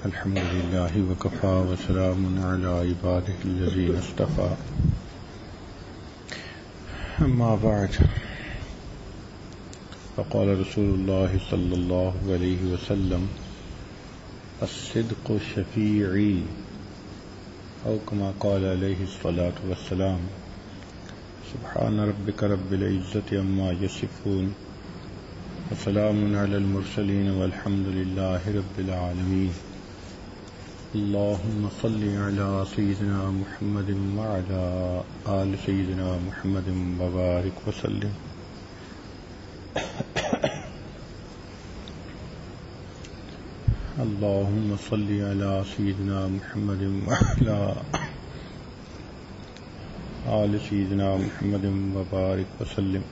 الحمد لله وكفى وسلام على عباده الذين اصطفى أما بعد فقال رسول الله صلى الله عليه وسلم الصدق شفيعي أو كما قال عليه الصلاة والسلام سبحان ربك رب العزة عما يصفون وسلام على المرسلين والحمد لله رب العالمين اللهم صل على سيدنا محمد وعلى آل سيدنا محمد وبارك وسلم اللهم صل على سيدنا محمد وعلى آل سيدنا محمد وبارك وسلم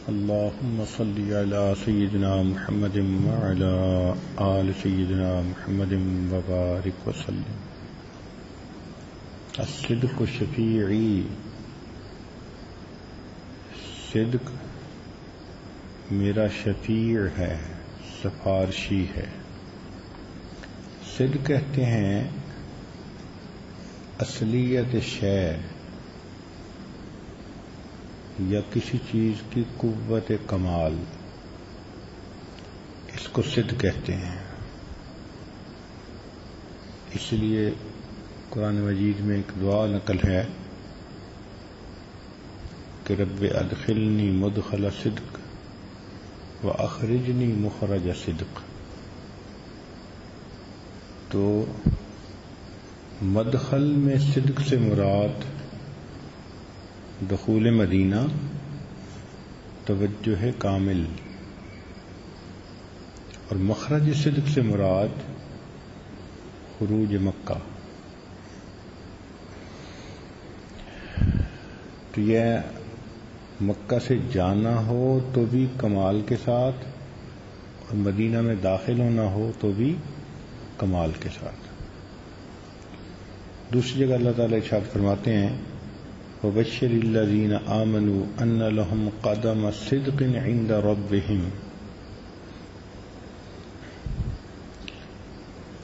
اللهم صل على سيدنا محمد وعلى آل سيدنا محمد وبارك وسلم الصدق شفيعي صدق میرا شفیع ہے، سفارشی ہے۔ صدق کہتے ہیں اصلیت شے یا کسی چیز کی قوت کمال، اس کو صدق کہتے ہیں۔ اس لیے قرآن مجید میں ایک دعا نقل ہے کہ رب ادخلنی مدخل صدق واخرجنی مخرج صدق۔ تو مدخل میں صدق سے مراد دخول مدینہ، توجہ کامل، اور مخرج صدق سے مراد خروج مکہ۔ تو یہ مکہ سے جانا ہو تو بھی کمال کے ساتھ، اور مدینہ میں داخل ہونا ہو تو بھی کمال کے ساتھ۔ دوسری جگہ اللہ تعالیٰ ارشاد فرماتے ہیں وَبَشِّرِ الَّذِينَ آمَنُوا أَنَّ لَهُمْ قَدَمَ صِدْقٍ عِندَ رَبِّهِمْ۔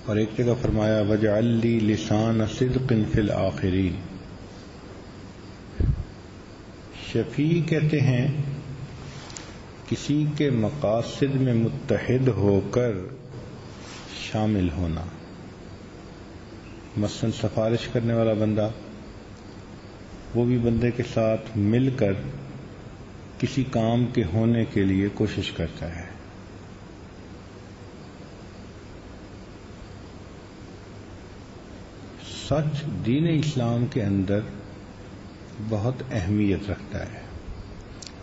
اور ایک جگہ فرمایا وَاجْعَل لِّي لِسَانَ صِدْقٍ فِي الْآخِرِينَ۔ شفیع کہتے ہیں کسی کے مقاصد میں متحد ہو کر شامل ہونا۔ مثلا سفارش کرنے والا بندہ، وہ بھی بندے کے ساتھ مل کر کسی کام کے ہونے کے لیے کوشش کرتا ہے۔ سچ دین اسلام کے اندر بہت اہمیت رکھتا ہے۔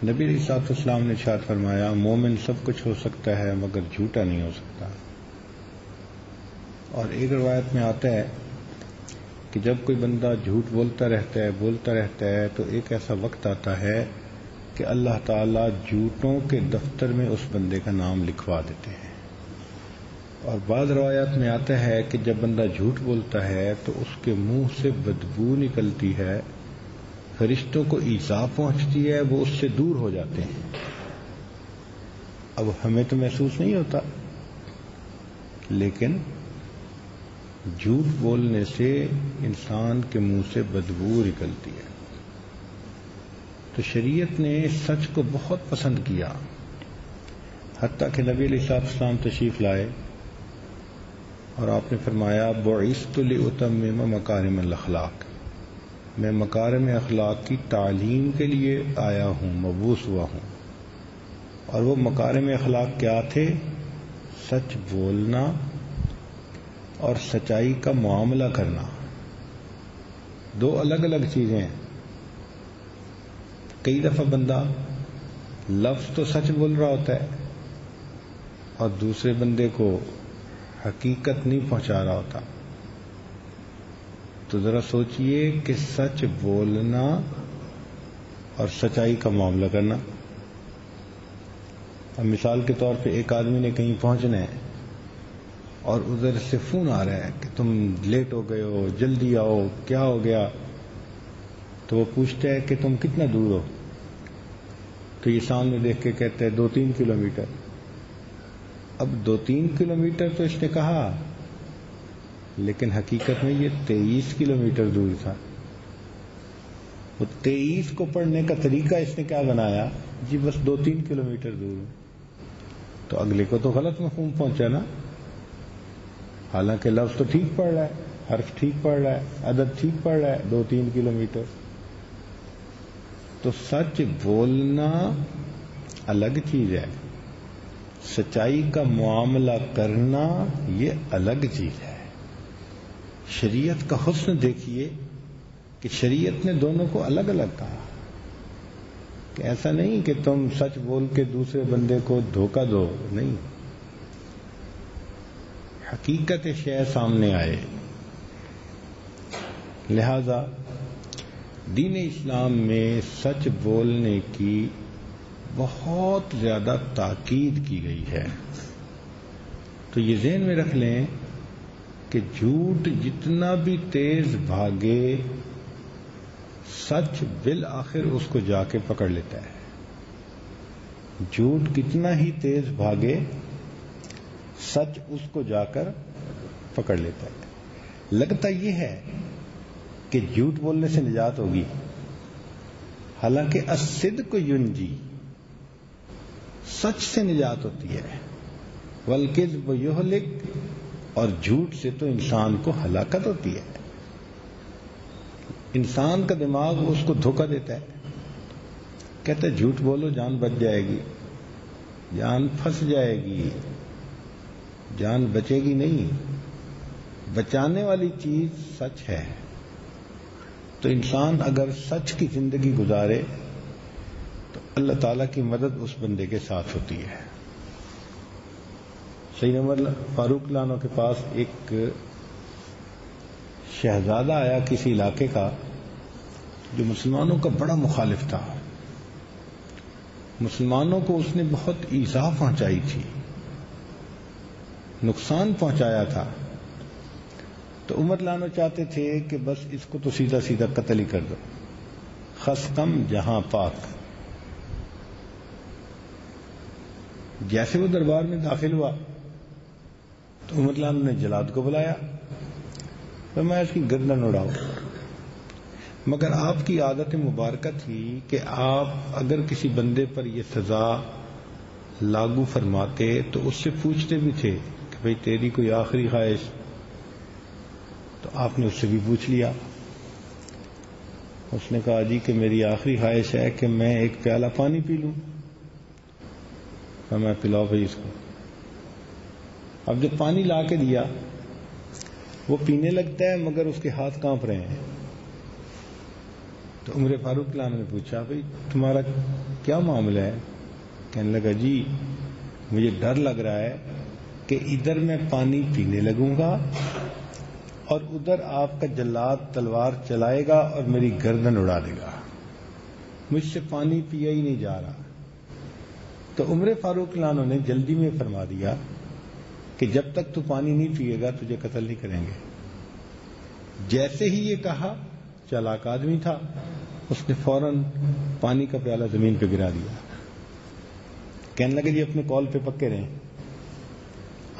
نبی علیہ الصلوۃ والسلام نے ارشاد فرمایا مومن سب کچھ ہو سکتا ہے مگر جھوٹا نہیں ہو سکتا۔ اور ایک روایت میں آتا ہے کہ جب کوئی بندہ جھوٹ بولتا رہتا ہے تو ایک ایسا وقت آتا ہے کہ اللہ تعالیٰ جھوٹوں کے دفتر میں اس بندے کا نام لکھوا دیتے ہیں۔ اور بعض روایات میں آتا ہے کہ جب بندہ جھوٹ بولتا ہے تو اس کے منہ سے بدبو نکلتی ہے، فرشتوں کو ایذا پہنچتی ہے، وہ اس سے دور ہو جاتے ہیں۔ اب ہمیں تو محسوس نہیں ہوتا، لیکن جھوٹ بولنے سے انسان کے منہ سے بدبو نکلتی ہے۔ تو شریعت نے سچ کو بہت پسند کیا، حتیٰ کہ نبی علیہ السلام تشریف لائے اور آپ نے فرمایا بعثت لأتمم مکارم الاخلاق، میں مکارم اخلاق کی تعلیم کے لیے آیا ہوں، مبعوث ہوا ہوں۔ اور وہ مکارم اخلاق کیا تھے؟ سچ بولنا اور سچائی کا معاملہ کرنا، دو الگ الگ چیزیں ہیں۔ کئی دفعہ بندہ لفظ تو سچ بول رہا ہوتا ہے اور دوسرے بندے کو حقیقت نہیں پہنچا رہا ہوتا۔ تو ذرا سوچئے کہ سچ بولنا اور سچائی کا معاملہ کرنا۔ اب مثال کے طور پہ ایک آدمی نے کہیں پہنچنا ہے اور ادھر سے فون آ رہا ہے کہ تم لیٹ ہو گئے ہو، جلدی آؤ، کیا ہو گیا؟ تو وہ پوچھتا ہے کہ تم کتنا دور ہو؟ تو یہ سامنے دیکھ کے کہتا ہے 2-3 کلومیٹر. اب 2-3 کلومیٹر تو اس نے کہا، لیکن حقیقت میں یہ 23 کلومیٹر دور تھا. وہ 23 کو پڑھنے کا طریقہ اس نے کیا بنایا؟ جی بس 2-3 کلومیٹر دور. تو اگلے کو تو غلط مفہوم پہنچا نا. حالانکہ لفظ تو ٹھیک پڑھ رہا ہے، حرف ٹھیک پڑھ رہا ہے، عدد ٹھیک پڑھ رہا ہے، 2-3 کلومیٹر. تو سچ بولنا الگ چیز ہے، سچائی کا معاملہ کرنا یہ الگ چیز ہے. شریعت کا حسن دیکھیے کہ شریعت نے دونوں کو الگ الگ کہا، کہ ایسا نہیں کہ تم سچ بول کے دوسرے بندے کو دھوکہ دو، نہیں، حقیقت شے سامنے آئے. لہذا دین اسلام میں سچ بولنے کی بہت زیادہ تاکید کی گئی ہے. تو یہ ذہن میں رکھ لیں کہ جھوٹ جتنا بھی تیز بھاگے، سچ بالآخر اس کو جا کے پکڑ لیتا ہے. جھوٹ کتنا ہی تیز بھاگے، سچ اس کو جا کر پکڑ لیتا ہے. لگتا یہ ہے کہ جھوٹ بولنے سے نجات ہوگی، حالانکہ الصدق ینجی، سچ سے نجات ہوتی ہے. والکذب یہلک، اور جھوٹ سے تو انسان کو ہلاکت ہوتی ہے. انسان کا دماغ اس کو دھوکہ دیتا ہے، کہتا ہے جھوٹ بولو جان بچ جائے گی، جان پھنس جائے گی، جان بچے گی نہیں. بچانے والی چیز سچ ہے. تو انسان اگر سچ کی زندگی گزارے تو اللہ تعالیٰ کی مدد اس بندے کے ساتھ ہوتی ہے. سیدنا عمر فاروق لانو کے پاس ایک شہزادہ آیا کسی علاقے کا جو مسلمانوں کا بڑا مخالف تھا. مسلمانوں کو اس نے بہت ایذا پہنچائی تھی، نقصان پہنچایا تھا. تو عمر لانو چاہتے تھے کہ بس اس کو تو سیدھا سیدھا قتل ہی کر دو، خس کم جہاں پاک. جیسے وہ دربار میں داخل ہوا تو عمر لانو نے جلاد کو بلایا، تو میں اس کی گردن اڑاؤ. مگر آپ کی عادت مبارکہ تھی کہ آپ اگر کسی بندے پر یہ سزا لاگو فرماتے تو اس سے پوچھتے بھی تھے کہ بھئی تیری کوئی آخری خواہش؟ تو آپ نے اس سے بھی پوچھ لیا. اس نے کہا جی کہ میری آخری خواہش ہے کہ میں ایک پیالہ پانی پی لوں. میں پلاؤ بھائی اس کو. اب جب پانی لا کے دیا وہ پینے لگتا ہے مگر اس کے ہاتھ کانپ رہے ہیں. تو عمر فاروق لانو نے پوچھا بھئی تمہارا کیا معاملہ ہے؟ کہنے لگا جی مجھے ڈر لگ رہا ہے کہ ادھر میں پانی پینے لگوں گا اور ادھر آپ کا جلاد تلوار چلائے گا اور میری گردن اڑا دے گا، مجھ سے پانی پیا ہی نہیں جا رہا. تو عمر فاروق لانو نے جلدی میں فرما دیا کہ جب تک تو پانی نہیں پیے گا تجھے قتل نہیں کریں گے. جیسے ہی یہ کہا، چالاک آدمی تھا، اس نے فوراً پانی کا پیالہ زمین پہ گرا دیا. کہنے لگے جی اپنے قول پہ پکے رہیں.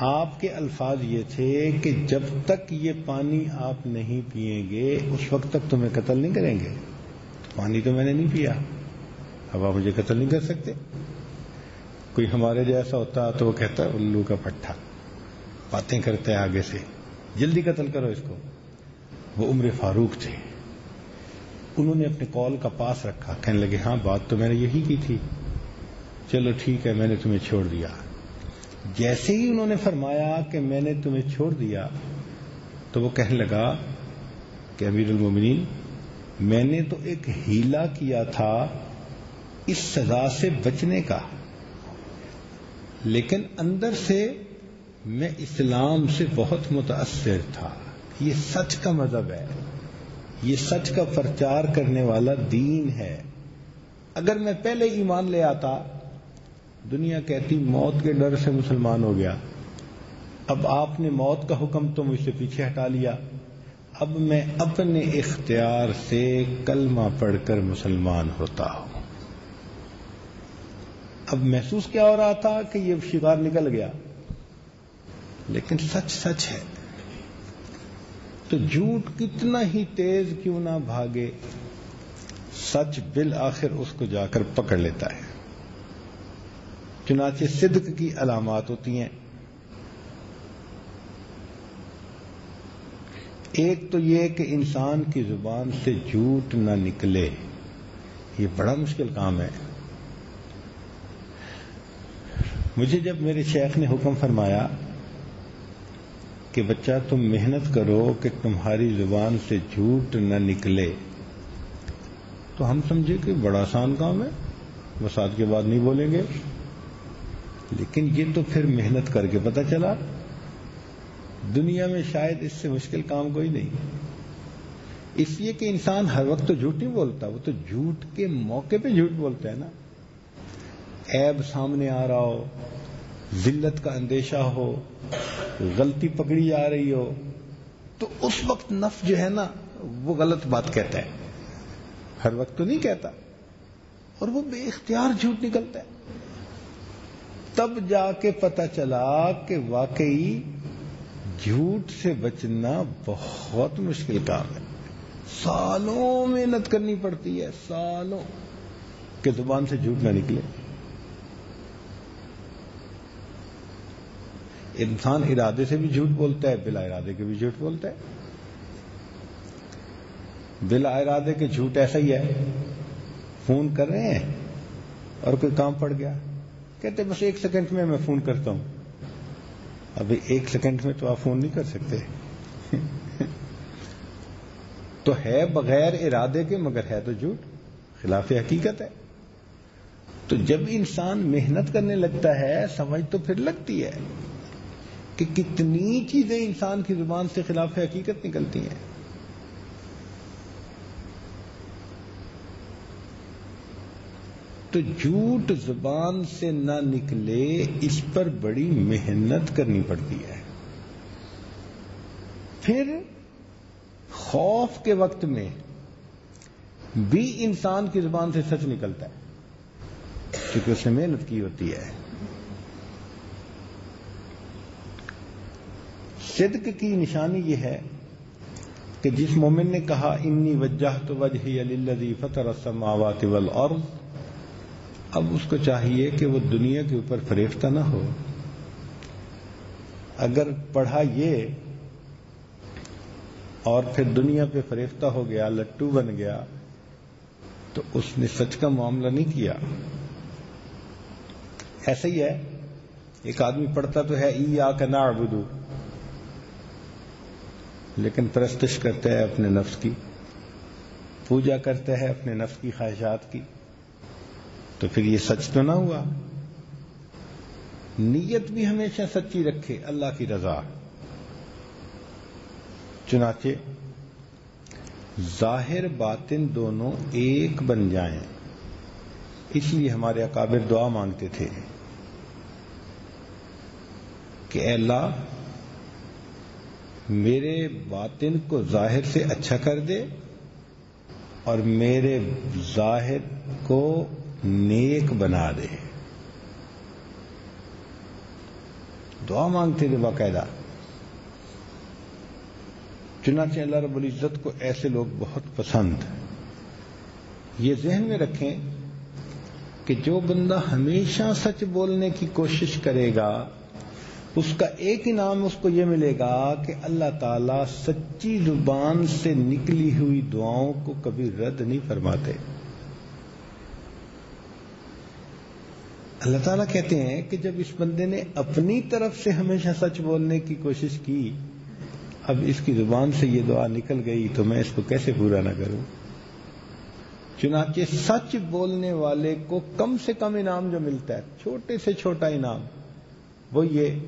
آپ کے الفاظ یہ تھے کہ جب تک یہ پانی آپ نہیں پیئیں گے اس وقت تک تمہیں قتل نہیں کریں گے. پانی تو میں نے نہیں پیا، اب آپ مجھے قتل نہیں کر سکتے. کوئی ہمارے جیسا ہوتا تو وہ کہتا ہے الو کا پٹھا، باتیں کرتے ہیں آگے سے، جلدی قتل کرو اس کو. وہ عمر فاروق تھے، انہوں نے اپنے قول کا پاس رکھا. کہنے لگے ہاں بات تو میں نے یہی کی تھی، چلو ٹھیک ہے میں نے تمہیں چھوڑ دیا. جیسے ہی انہوں نے فرمایا کہ میں نے تمہیں چھوڑ دیا تو وہ کہنے لگا کہ امیر المومنین میں نے تو ایک ہیلا کیا تھا اس سزا سے بچنے کا، لیکن اندر سے میں اسلام سے بہت متاثر تھا. یہ سچ کا مذہب ہے، یہ سچ کا پرچار کرنے والا دین ہے. اگر میں پہلے ایمان لے آتا دنیا کہتی موت کے ڈر سے مسلمان ہو گیا. اب آپ نے موت کا حکم تو مجھ سے پیچھے ہٹا لیا، اب میں اپنے اختیار سے کلمہ پڑھ کر مسلمان ہوتا ہوں. اب محسوس کیا ہو رہا تھا کہ یہ شکار نکل گیا، لیکن سچ سچ ہے. تو جھوٹ کتنا ہی تیز کیوں نہ بھاگے، سچ بالآخر اس کو جا کر پکڑ لیتا ہے. چنانچہ صدق کی علامات ہوتی ہیں. ایک تو یہ کہ انسان کی زبان سے جھوٹ نہ نکلے، یہ بڑا مشکل کام ہے. مجھے جب میرے شیخ نے حکم فرمایا کہ بچہ تم محنت کرو کہ تمہاری زبان سے جھوٹ نہ نکلے، تو ہم سمجھے کہ بڑا آسان کام ہے، بس آج کے بعد نہیں بولیں گے. لیکن یہ تو پھر محنت کر کے پتہ چلا دنیا میں شاید اس سے مشکل کام کوئی نہیں. اس لیے کہ انسان ہر وقت تو جھوٹ نہیں بولتا، وہ تو جھوٹ کے موقع پہ جھوٹ بولتا ہے نا. عیب سامنے آ رہا ہو، ذلت کا اندیشہ ہو، غلطی پکڑی جا رہی ہو، تو اس وقت نفس جو ہے نا وہ غلط بات کہتا ہے. ہر وقت تو نہیں کہتا، اور وہ بے اختیار جھوٹ نکلتا ہے. تب جا کے پتہ چلا کہ واقعی جھوٹ سے بچنا بہت مشکل کام ہے. سالوں محنت کرنی پڑتی ہے، سالوں، کہ زبان سے جھوٹ نہ نکلے. انسان ارادے سے بھی جھوٹ بولتا ہے، بلا ارادے کے بھی جھوٹ بولتا ہے. بلا ارادے کے جھوٹ ایسا ہی ہے، فون کر رہے ہیں اور کوئی کام پڑ گیا، کہتے بس 1 سیکنڈ میں فون کرتا ہوں. ابھی 1 سیکنڈ میں تو آپ فون نہیں کر سکتے. تو ہے بغیر ارادے کے، مگر ہے تو جھوٹ، خلاف حقیقت ہے. تو جب انسان محنت کرنے لگتا ہے، سمجھ تو پھر لگتی ہے کہ کتنی چیزیں انسان کی زبان سے خلاف حقیقت نکلتی ہیں. تو جھوٹ زبان سے نہ نکلے، اس پر بڑی محنت کرنی پڑتی ہے. پھر خوف کے وقت میں بھی انسان کی زبان سے سچ نکلتا ہے، کیونکہ اس نے محنت کی ہوتی ہے. صدق کی نشانی یہ ہے کہ جس مومن نے کہا انی وجہت وجہی للذی فطر السماوات والارض، اب اس کو چاہیے کہ وہ دنیا کے اوپر فریفتہ نہ ہو. اگر پڑھا یہ اور پھر دنیا پہ فریفتہ ہو گیا، لٹو بن گیا، تو اس نے سچ کا معاملہ نہیں کیا. ایسا ہی ہے، ایک آدمی پڑھتا تو ہے ایاک نعبد، لیکن پرستش کرتا ہے اپنے نفس کی، پوجا کرتا ہے اپنے نفس کی خواہشات کی، تو پھر یہ سچ تو نہ ہوا. نیت بھی ہمیشہ سچی رکھے، اللہ کی رضا. چنانچہ ظاہر باطن دونوں ایک بن جائیں، اس لیے ہمارے اکابر دعا مانگتے تھے کہ اے اللہ میرے باطن کو ظاہر سے اچھا کر دے اور میرے ظاہر کو نیک بنا دے. دعا مانگتے تھے باقاعدہ. چنانچہ اللہ رب العزت کو ایسے لوگ بہت پسند. یہ ذہن میں رکھیں کہ جو بندہ ہمیشہ سچ بولنے کی کوشش کرے گا، اس کا ایک انعام اس کو یہ ملے گا کہ اللہ تعالیٰ سچی زبان سے نکلی ہوئی دعاؤں کو کبھی رد نہیں فرماتے. اللہ تعالیٰ کہتے ہیں کہ جب اس بندے نے اپنی طرف سے ہمیشہ سچ بولنے کی کوشش کی، اب اس کی زبان سے یہ دعا نکل گئی تو میں اس کو کیسے پورا نہ کروں. چنانچہ سچ بولنے والے کو کم سے کم انعام جو ملتا ہے، چھوٹے سے چھوٹا انعام، وہ یہ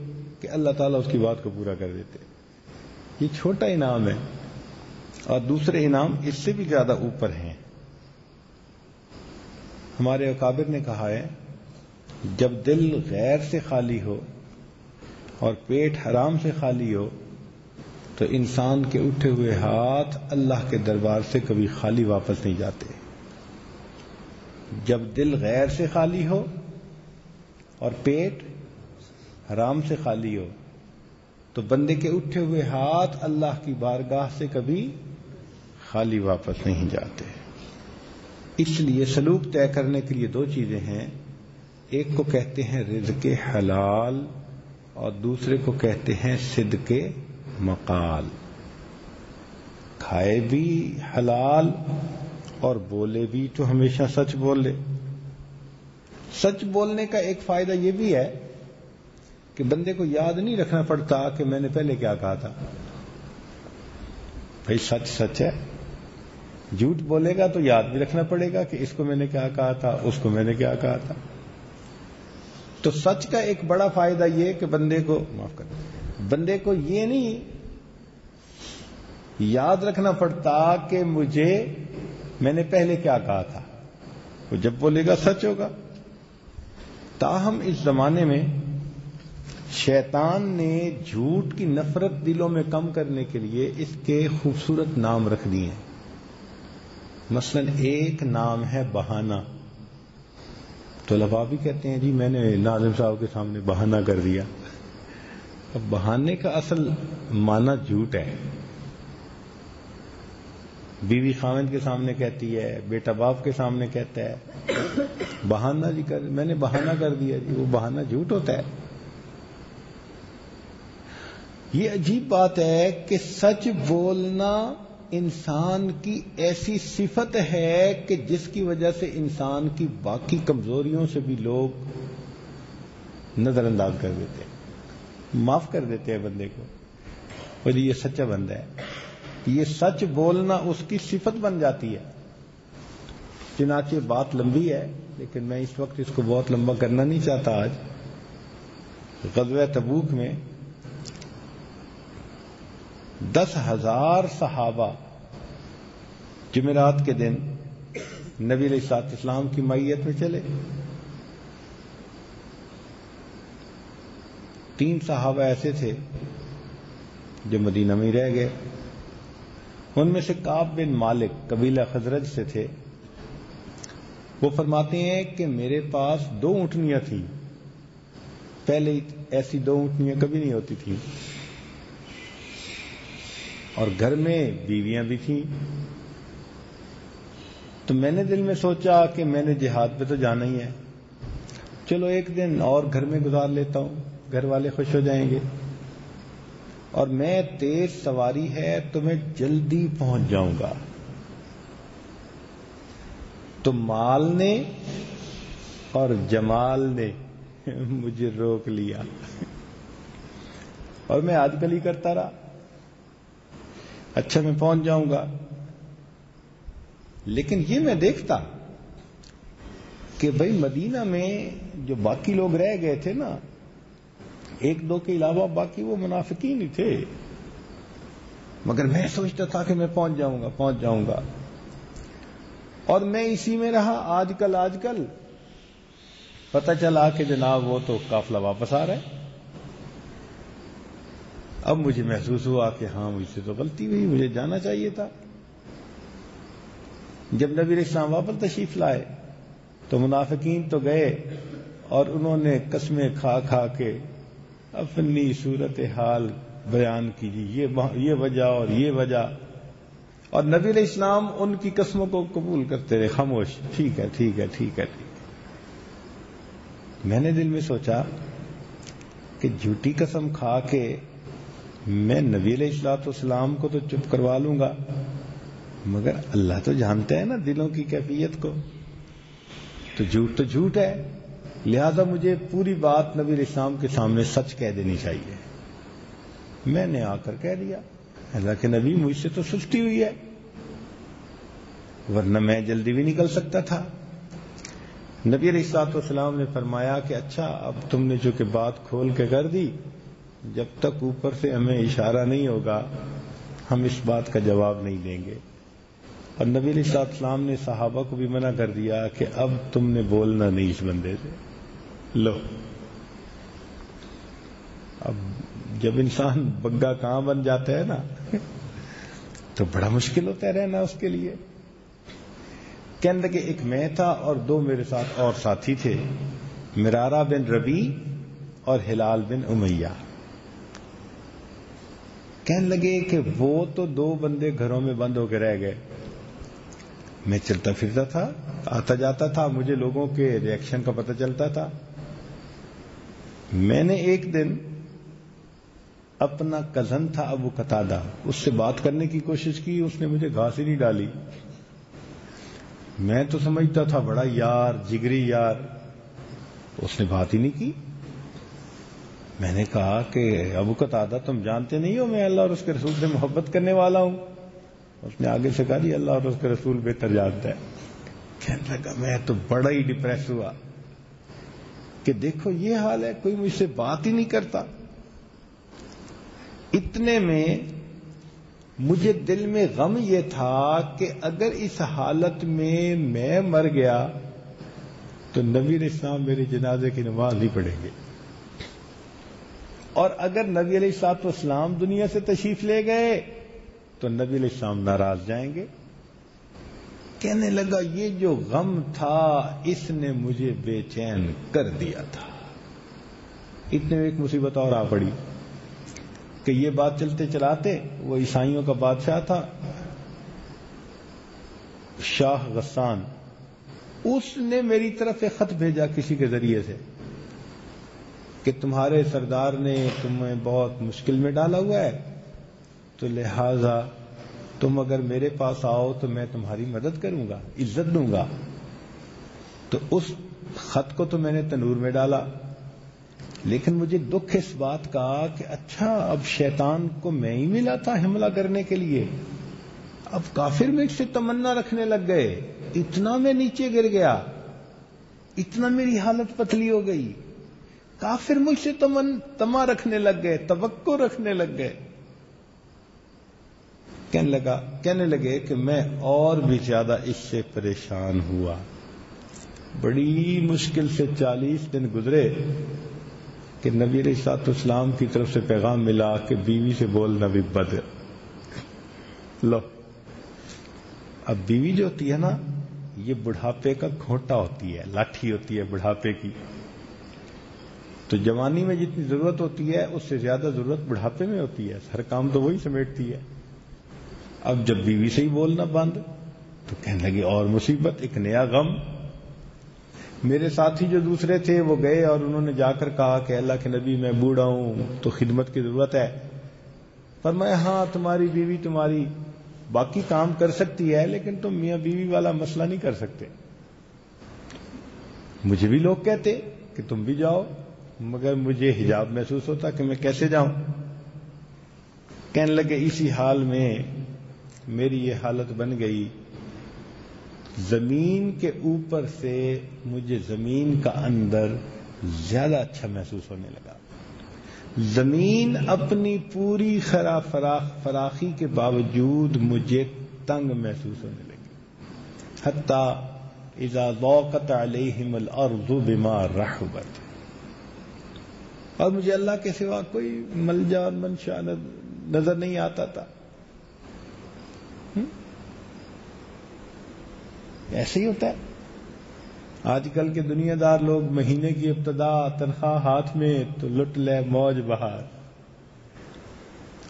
کہ اللہ تعالیٰ اس کی بات کو پورا کر دیتے. یہ چھوٹا انعام ہے، اور دوسرے انعام اس سے بھی زیادہ اوپر ہیں. ہمارے اکابر نے کہا ہے جب دل غیر سے خالی ہو اور پیٹ حرام سے خالی ہو تو انسان کے اٹھے ہوئے ہاتھ اللہ کے دربار سے کبھی خالی واپس نہیں جاتے. جب دل غیر سے خالی ہو اور پیٹ حرام سے خالی ہو تو بندے کے اٹھے ہوئے ہاتھ اللہ کی بارگاہ سے کبھی خالی واپس نہیں جاتے. اس لیے سلوک طے کرنے کے لیے دو چیزیں ہیں، ایک کو کہتے ہیں رزق حلال اور دوسرے کو کہتے ہیں صدق مقال. کھائے بھی حلال اور بولے بھی تو ہمیشہ سچ بولے. سچ بولنے کا ایک فائدہ یہ بھی ہے کہ بندے کو یاد نہیں رکھنا پڑتا کہ میں نے پہلے کیا کہا تھا. بھائی سچ سچ ہے. جھوٹ بولے گا تو یاد بھی رکھنا پڑے گا کہ اس کو میں نے کیا کہا تھا، اس کو میں نے کیا کہا تھا. تو سچ کا ایک بڑا فائدہ یہ کہ بندے کو یہ نہیں یاد رکھنا پڑتا کہ میں نے پہلے کیا کہا تھا. وہ جب بولے گا سچ ہوگا. تاہم اس زمانے میں شیطان نے جھوٹ کی نفرت دلوں میں کم کرنے کے لیے اس کے خوبصورت نام رکھ دیے ہیں. مثلا ایک نام ہے بہانہ. طلباء بھی کہتے ہیں جی میں نے ناظم صاحب کے سامنے بہانہ کر دیا. اب بہانے کا اصل معنی جھوٹ ہے. بیوی خاوند کے سامنے کہتی ہے، بیٹا باپ کے سامنے کہتا ہے بہانہ جی میں نے بہانہ کر دیا جی. وہ بہانہ جھوٹ ہوتا ہے. یہ عجیب بات ہے کہ سچ بولنا انسان کی ایسی صفت ہے کہ جس کی وجہ سے انسان کی باقی کمزوریوں سے بھی لوگ نظر انداز کر دیتے ہیں، معاف کر دیتے ہیں بندے کو. اور یہ سچا بندہ ہے. یہ سچ بولنا اس کی صفت بن جاتی ہے. چنانچہ بات لمبی ہے لیکن میں اس وقت اس کو بہت لمبا کرنا نہیں چاہتا. آج غزوہ تبوک میں 10,000 صحابہ جمعرات کے دن نبی علیہ الصلوۃ والسلام کی معیت میں چلے. 3 صحابہ ایسے تھے جو مدینہ میں رہ گئے. ان میں سے کعب بن مالک قبیلہ خزرج سے تھے. وہ فرماتے ہیں کہ میرے پاس 2 اونٹنیاں تھیں. پہلے ایسی 2 اونٹنیاں کبھی نہیں ہوتی تھیں اور گھر میں بیویاں بھی تھیں. تو میں نے دل میں سوچا کہ میں نے جہاد پہ تو جانا ہی ہے، چلو ایک دن اور گھر میں گزار لیتا ہوں، گھر والے خوش ہو جائیں گے. اور میں تیز سواری ہے تو میں جلدی پہنچ جاؤں گا. تو مال نے اور جمال نے مجھے روک لیا اور میں آج کل ہی کرتا رہا. اچھا میں پہنچ جاؤں گا. لیکن یہ میں دیکھتا کہ بھئی مدینہ میں جو باقی لوگ رہ گئے تھے نا، 1-2 کے علاوہ باقی وہ منافقین ہی تھے. مگر میں سوچتا تھا کہ میں پہنچ جاؤں گا اور میں اسی میں رہا. آج کل پتہ چلا کہ جناب وہ تو قافلہ واپس آ رہا ہے. اب مجھے محسوس ہوا کہ ہاں مجھ سے تو غلطی ہوئی، مجھے جانا چاہیے تھا. جب نبی علیہ السلام واپس تشریف لائے تو منافقین تو گئے اور انہوں نے قسمیں کھا کے اپنی صورت حال بیان کی. یہ وجہ اور یہ وجہ. اور نبی علیہ السلام ان کی قسموں کو قبول کرتے رہے، خاموش. ٹھیک ہے. میں نے دل میں سوچا کہ جھوٹی قسم کھا کے میں نبی علیہ الصلوۃ والسلام کو تو چپ کروا لوں گا، مگر اللہ تو جانتا ہے نا دلوں کی کیفیت کو. تو جھوٹ ہے. لہذا مجھے پوری بات نبی علیہ السلام کے سامنے سچ کہہ دینی چاہیے. میں نے آ کر کہہ دیا اللہ کے نبی مجھ سے تو سستی ہوئی ہے، ورنہ میں جلدی بھی نکل سکتا تھا. نبی علیہ الصلوۃ والسلام نے فرمایا کہ اچھا اب تم نے جو کہ بات کھول کے کر دی، جب تک اوپر سے ہمیں اشارہ نہیں ہوگا ہم اس بات کا جواب نہیں دیں گے. اور نبی علیہ الصلوۃ والسلام نے صحابہ کو بھی منع کر دیا کہ اب تم نے بولنا نہیں اس بندے سے. لو اب جب انسان بگا کہاں بن جاتا ہے نا تو بڑا مشکل ہوتا ہے رہنا اس کے لیے. کہنے لگے ایک میں تھا اور 2 میرے ساتھ اور ساتھی تھے. مرارہ بن ربی اور ہلال بن امیہ. کہنے لگے کہ وہ تو 2 بندے گھروں میں بند ہو کے رہ گئے، میں چلتا پھرتا تھا، آتا جاتا تھا، مجھے لوگوں کے ری ایکشن کا پتہ چلتا تھا. میں نے ایک دن اپنا کزن تھا ابو قتادہ، اس سے بات کرنے کی کوشش کی، اس نے مجھے گھاس ہی نہیں ڈالی. میں تو سمجھتا تھا بڑا یار، جگری یار، اس نے بات ہی نہیں کی. میں نے کہا کہ ابو قتادہ تم جانتے نہیں ہو میں اللہ اور اس کے رسول سے محبت کرنے والا ہوں. اس نے آگے سے کہا جی اللہ اور اس کے رسول بہتر جانتا ہے. کہنے لگا میں تو بڑا ہی ڈپریس ہوا کہ دیکھو یہ حال ہے، کوئی مجھ سے بات ہی نہیں کرتا. اتنے میں مجھے دل میں غم یہ تھا کہ اگر اس حالت میں مر گیا تو نبی علیہ السلام میرے جنازے کی نماز نہیں پڑھیں گے، اور اگر نبی علیہ الصلوۃ والسلام دنیا سے تشریف لے گئے تو نبی علیہ السلام ناراض جائیں گے. کہنے لگا یہ جو غم تھا اس نے مجھے بے چین کر دیا تھا. اتنے میں ایک مصیبت اور آ پڑی کہ یہ بات چلتے چلاتے وہ عیسائیوں کا بادشاہ تھا شاہ غسان، اس نے میری طرف ایک خط بھیجا کسی کے ذریعے سے کہ تمہارے سردار نے تمہیں بہت مشکل میں ڈالا ہوا ہے، تو لہذا تم اگر میرے پاس آؤ تو میں تمہاری مدد کروں گا، عزت دوں گا. تو اس خط کو تو میں نے تنور میں ڈالا، لیکن مجھے دکھ اس بات کا کہ اچھا اب شیطان کو میں ہی ملا تھا حملہ کرنے کے لیے. اب کافر مجھ سے تمنا رکھنے لگ گئے، اتنا میں نیچے گر گیا، اتنا میری حالت پتلی ہو گئی. کافر مجھ سے تما رکھنے لگ گئے، توقع رکھنے لگ گئے. کہنے لگے کہ میں اور بھی زیادہ اس سے پریشان ہوا. بڑی مشکل سے 40 دن گزرے کہ نبی علیہ الصلوۃ والسلام کی طرف سے پیغام ملا کہ بیوی سے بولنا بھی بد. لو اب بیوی جو ہوتی ہے نا یہ بڑھاپے کا گھونٹا ہوتی ہے، لاٹھی ہوتی ہے بڑھاپے کی. تو جوانی میں جتنی ضرورت ہوتی ہے اس سے زیادہ ضرورت بڑھاپے میں ہوتی ہے، ہر کام تو وہی سمیٹتی ہے. اب جب بیوی سے ہی بولنا بند تو کہنے لگے اور مصیبت، ایک نیا غم. میرے ساتھی جو دوسرے تھے وہ گئے اور انہوں نے جا کر کہا کہ اللہ کے نبی میں بوڑھا ہوں تو خدمت کی ضرورت ہے. فرمایا ہاں تمہاری بیوی تمہاری باقی کام کر سکتی ہے لیکن تم میاں بیوی والا مسئلہ نہیں کر سکتے. مجھے بھی لوگ کہتے کہ تم بھی جاؤ، مگر مجھے حجاب محسوس ہوتا کہ میں کیسے جاؤں. کہنے لگے اسی حال میں میری یہ حالت بن گئی، زمین کے اوپر سے مجھے زمین کا اندر زیادہ اچھا محسوس ہونے لگا. زمین اپنی پوری فراخی کے باوجود مجھے تنگ محسوس ہونے لگی. حتی اذا ضاقت علیہم الارض بما رحبت، اور مجھے اللہ کے سوا کوئی ملجا اور منشا نظر نہیں آتا تھا. ایسے ہی ہوتا ہے. آج کل کے دنیا دار لوگ مہینے کی ابتدا تنخواہ ہاتھ میں تو لٹ لے موج بہار،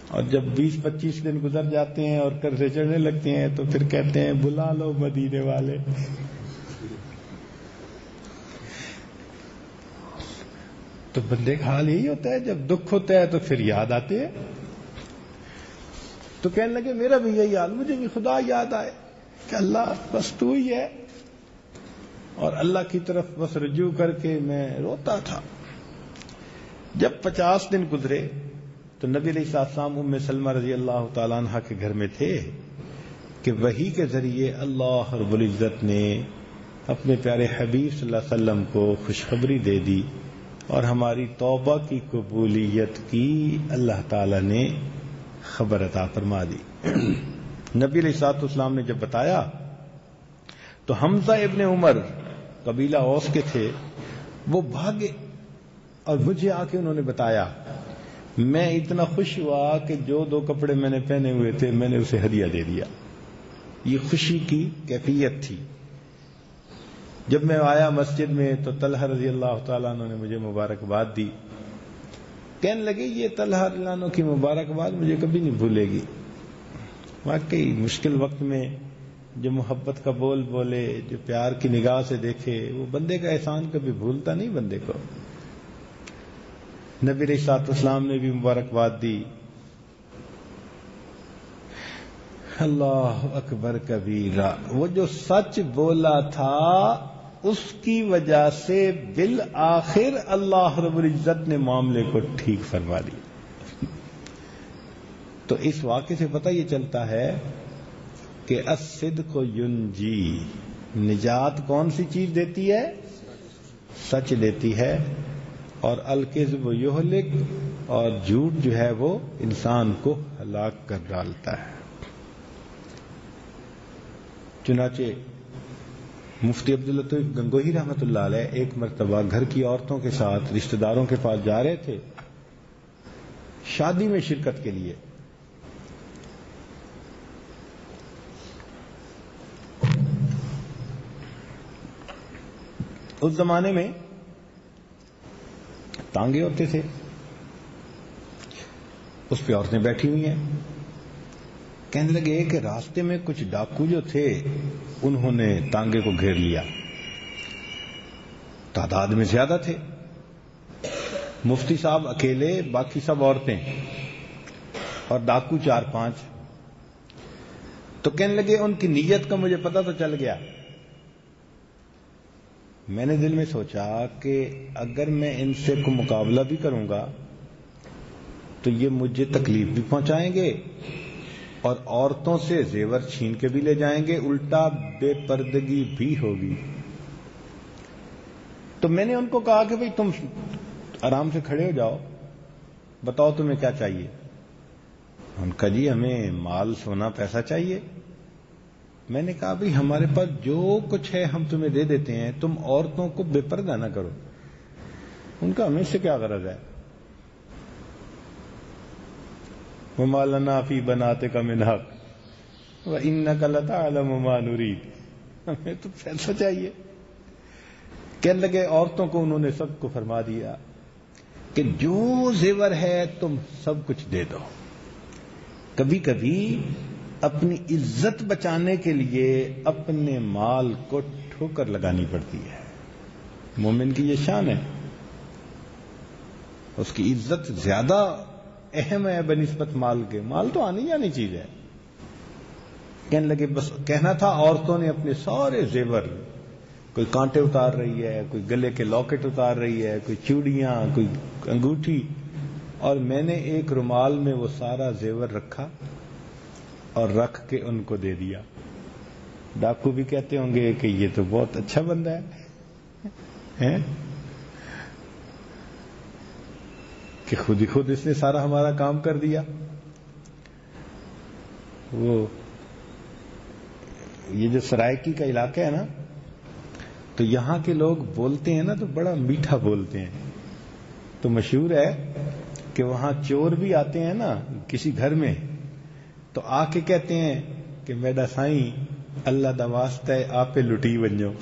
اور جب 20-25 دن گزر جاتے ہیں اور قرضے چڑھنے لگتے ہیں تو پھر کہتے ہیں بلا لو مدینے والے. تو بندے کا حال یہی ہوتا ہے، جب دکھ ہوتا ہے تو پھر یاد آتے ہیں. تو کہنے لگے میرا بھی یہی حال، مجھے بھی خدا یاد آئے کہ اللہ بس تو ہی ہے، اور اللہ کی طرف بس رجوع کر کے میں روتا تھا. جب 50 دن گزرے تو نبی علیہ السلام ام سلمہ رضی اللہ تعالیٰ عنہ کے گھر میں تھے کہ وحی کے ذریعے اللہ رب العزت نے اپنے پیارے حبیب صلی اللہ علیہ وسلم کو خوشخبری دے دی اور ہماری توبہ کی قبولیت کی اللہ تعالیٰ نے خبر عطا فرما دی. نبی علیہ الصلوۃ والسلام نے جب بتایا تو حمزہ ابن عمر قبیلہ اوس کے تھے، وہ بھاگے اور مجھے آ کے انہوں نے بتایا. میں اتنا خوش ہوا کہ جو 2 کپڑے میں نے پہنے ہوئے تھے میں نے اسے ہدیہ دے دیا. یہ خوشی کی کیفیت تھی. جب میں آیا مسجد میں تو طلحہ رضی اللہ تعالیٰ عنہ نے مجھے مبارکباد دی. کہنے لگے یہ طلحہ رضی اللہ عنہ کی مبارکباد مجھے کبھی نہیں بھولے گی. واقعی مشکل وقت میں جو محبت کا بول بولے، جو پیار کی نگاہ سے دیکھے، وہ بندے کا احسان کبھی بھولتا نہیں بندے کو. نبی علیہ الصلوۃ والسلام نے بھی مبارکباد دی. اللہ اکبر کبیرہ، وہ جو سچ بولا تھا اس کی وجہ سے بالآخر اللہ رب العزت نے معاملے کو ٹھیک فرما دیا. تو اس واقعے سے پتہ یہ چلتا ہے کہ الصدق ینجی، نجات کون سی چیز دیتی ہے؟ سچ دیتی ہے. اور الکذب یہلک، اور جھوٹ جو ہے وہ انسان کو ہلاک کر ڈالتا ہے. چنانچہ مفتی عبداللطیف گنگوہی رحمۃ اللہ علیہ ایک مرتبہ گھر کی عورتوں کے ساتھ رشتہ داروں کے پاس جا رہے تھے شادی میں شرکت کے لیے. اس زمانے میں تانگے ہوتے تھے، اس پہ عورتیں بیٹھی ہوئی ہیں. کہنے لگے کہ راستے میں کچھ ڈاکو جو تھے انہوں نے تانگے کو گھیر لیا. تعداد میں زیادہ تھے، مفتی صاحب اکیلے، باقی سب عورتیں، اور ڈاکو 4-5. تو کہنے لگے ان کی نیت کا مجھے پتہ تو چل گیا. میں نے دل میں سوچا کہ اگر میں ان سے کو مقابلہ بھی کروں گا تو یہ مجھے تکلیف بھی پہنچائیں گے اور عورتوں سے زیور چھین کے بھی لے جائیں گے، الٹا بے پردگی بھی ہوگی. تو میں نے ان کو کہا کہ بھئی تم آرام سے کھڑے ہو جاؤ، بتاؤ تمہیں کیا چاہیے. ان کا جی ہمیں مال سونا پیسہ چاہیے. میں نے کہا بھئی ہمارے پاس جو کچھ ہے ہم تمہیں دے دیتے ہیں، تم عورتوں کو بے پردہ نہ کرو. ان کا ہمیں سے کیا غرض ہے؟ وَمَا لَنَا فِي بَنَاتِكَ مِنْ حَقٍّ وَإِنَّكَ لَتَعْلَمُ مَا نُرِيدُ. ہمیں تو پیسہ چاہیے. کہنے لگے عورتوں کو انہوں نے سب کو فرما دیا کہ جو زیور ہے تم سب کچھ دے دو. کبھی کبھی اپنی عزت بچانے کے لیے اپنے مال کو ٹھوکر لگانی پڑتی ہے. مومن کی یہ شان ہے، اس کی عزت زیادہ اہم ہے بنسبت مال کے. مال تو آنی جانی چیز ہے. کہنے لگے بس کہنا تھا عورتوں نے اپنے سارے زیور، کوئی کانٹے اتار رہی ہے، کوئی گلے کے لاکٹ اتار رہی ہے، کوئی چوڑیاں، کوئی انگوٹھی، اور میں نے ایک رومال میں وہ سارا زیور رکھا اور رکھ کے ان کو دے دیا. ڈاکو بھی کہتے ہوں گے کہ یہ تو بہت اچھا بندہ ہے کہ خود ہی خود اس نے سارا ہمارا کام کر دیا. وہ یہ جو سرائکی کا علاقہ ہے نا، تو یہاں کے لوگ بولتے ہیں نا تو بڑا میٹھا بولتے ہیں. تو مشہور ہے کہ وہاں چور بھی آتے ہیں نا کسی گھر میں تو آ کے کہتے ہیں کہ میڈا سائیں اللہ دا واسطہ ہے آپ پہ لٹی بن جاؤ.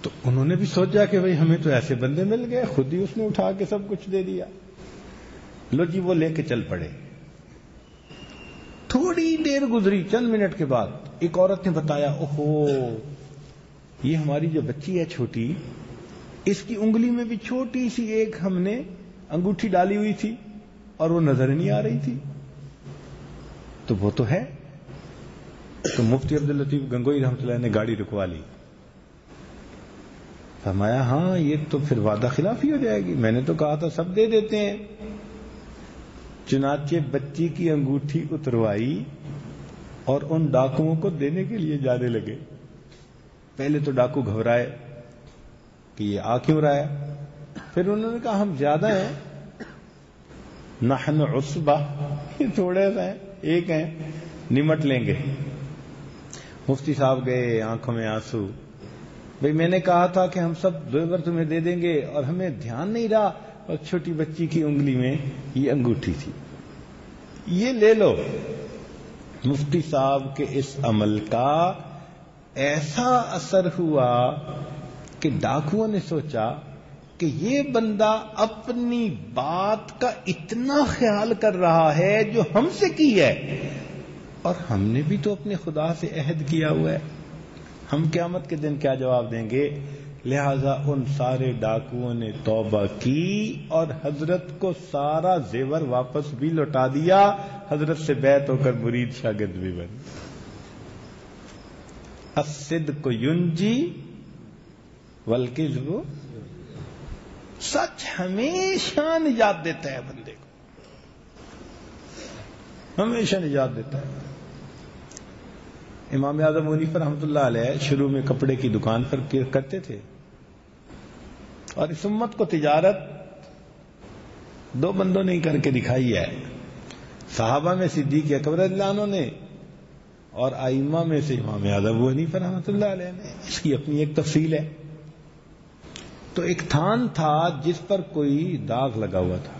تو انہوں نے بھی سوچا کہ بھئی ہمیں تو ایسے بندے مل گئے، خود ہی اس نے اٹھا کے سب کچھ دے دیا. لو جی وہ لے کے چل پڑے. تھوڑی دیر گزری، چند منٹ کے بعد ایک عورت نے بتایا اوہو یہ ہماری جو بچی ہے چھوٹی، اس کی انگلی میں بھی چھوٹی سی ایک ہم نے انگوٹھی ڈالی ہوئی تھی اور وہ نظر نہیں آ رہی تھی. تو وہ تو ہے. تو مفتی عبداللطیف گنگوئی رحمۃ اللہ نے گاڑی رکوا لی. فرمایا ہاں یہ تو پھر وعدہ خلافی ہو جائے گی، میں نے تو کہا تھا سب دے دیتے ہیں. چنانچہ بچی کی انگوٹھی اتروائی اور ان ڈاکوؤں کو دینے کے لیے جانے لگے. پہلے تو ڈاکو گھبرائے کہ یہ آ کیوں رہا ہے. پھر انہوں نے کہا ہم زیادہ ہیں، نحن عصبہ، یہ تھوڑے سے ہیں، ایک ہیں، نمٹ لیں گے. مفتی صاحب گئے، آنکھوں میں آنسو. بھئی میں نے کہا تھا کہ ہم سب زیور تمہیں دے دیں گے اور ہمیں دھیان نہیں رہا اور چھوٹی بچی کی انگلی میں یہ انگوٹھی تھی. یہ لے لو مفتی صاحب کے اس عمل کا ایسا اثر ہوا کہ ڈاکوؤں نے سوچا کہ یہ بندہ اپنی بات کا اتنا خیال کر رہا ہے جو ہم سے کی ہے، اور ہم نے بھی تو اپنے خدا سے عہد کیا ہوا ہے، ہم قیامت کے دن کیا جواب دیں گے؟ لہذا ان سارے ڈاکوؤں نے توبہ کی اور حضرت کو سارا زیور واپس بھی لوٹا دیا، حضرت سے بیعت ہو کر مرید شاگرد بھی بن۔ الصدق ینجی والکذب، سچ ہمیشہ نجات دیتا ہے بندے کو، ہمیشہ نجات دیتا ہے۔ امام اعظم حنیفہ رحمۃ اللہ علیہ شروع میں کپڑے کی دکان پر کرتے تھے، اور اس امت کو تجارت دو بندوں نے کر کے دکھائی ہے، صحابہ میں صدیق اکبر رضی اللہ عنہ نے، اور ائمہ میں سے امام اعظم حنیفہ رحمۃ اللہ علیہ نے۔ اس کی اپنی ایک تفصیل ہے۔ تو ایک تھان تھا جس پر کوئی داغ لگا ہوا تھا،